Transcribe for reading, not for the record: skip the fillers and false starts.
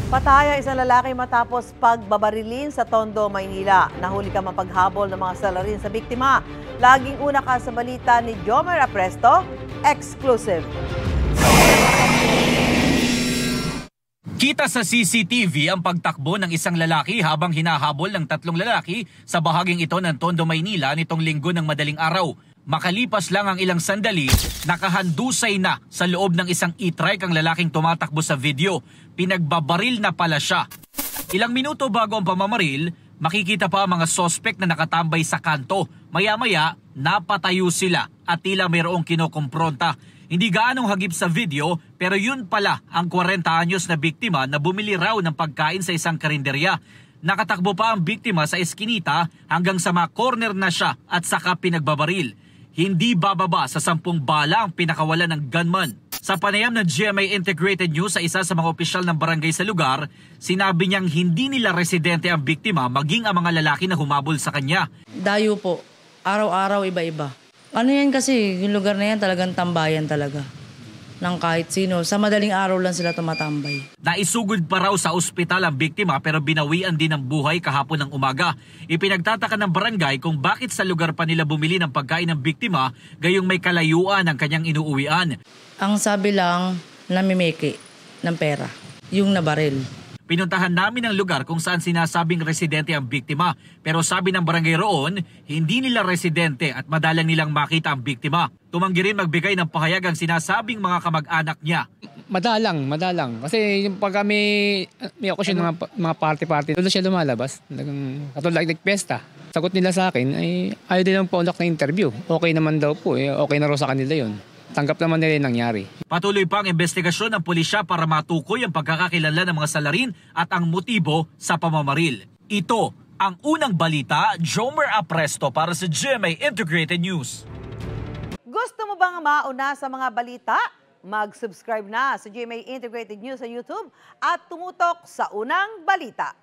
Patay ang isang lalaki matapos pagbabarilin sa Tondo, Maynila. Nahuli ka mapaghabol ng mga salarin sa biktima. Laging una ka sa balita ni Jomer Apresto, exclusive. Kita sa CCTV ang pagtakbo ng isang lalaki habang hinahabol ng tatlong lalaki sa bahaging ito ng Tondo, Maynila nitong linggo ng madaling araw. Makalipas lang ang ilang sandali, nakahandusay na sa loob ng isang e-trike ang lalaking tumatakbo sa video. Pinagbabaril na pala siya. Ilang minuto bago ang pamamaril, makikita pa ang mga sospek na nakatambay sa kanto. Maya-maya, napatayo sila at tila mayroong kinokompronta. Hindi gaanong hagip sa video pero yun pala ang 40 anyos na biktima na bumili raw ng pagkain sa isang karinderya. Nakatakbo pa ang biktima sa eskinita hanggang sa ma-corner na siya at saka pinagbabaril. Hindi bababa sa 10 bala ang pinakawalan ng gunman. Sa panayam ng GMA Integrated News sa isa sa mga opisyal ng barangay sa lugar, sinabi niyang hindi nila residente ang biktima maging ang mga lalaki na humabol sa kanya. Dayo po, araw-araw iba-iba. Ano yan kasi, yung lugar na yan talagang tambayan talaga. Ng kahit sino. Sa madaling araw lang sila tumatambay. Naisugod pa raw sa ospital ang biktima pero binawian din ng buhay kahapon ng umaga. Ipinagtataka ng barangay kung bakit sa lugar pa nila bumili ng pagkain ng biktima gayong may kalayuan ang kanyang inuuwian. Ang sabi lang, namimiki ng pera. Yung nabaril. Pinuntahan namin ang lugar kung saan sinasabing residente ang biktima pero sabi ng barangay roon, hindi nila residente at madalang nilang makita ang biktima. Tumanggi rin magbigay ng pahayag ang sinasabing mga kamag-anak niya. Madalang. Kasi pag may okasyon mga party-party, doon siya lumalabas. Katulad nagpesta. Sagot nila sa akin, ay ayaw din ang paulak na interview. Okay naman daw po, okay na raw sa kanila yun. Tanggap naman nila yung nangyari. Patuloy pa ang investigasyon ng pulisya para matukoy ang pagkakakilala ng mga salarin at ang motibo sa pamamaril. Ito ang unang balita, Jomer Apresto para sa GMA Integrated News. Gusto mo bang mauna sa mga balita? Mag-subscribe na sa GMA Integrated News sa YouTube at tumutok sa unang balita.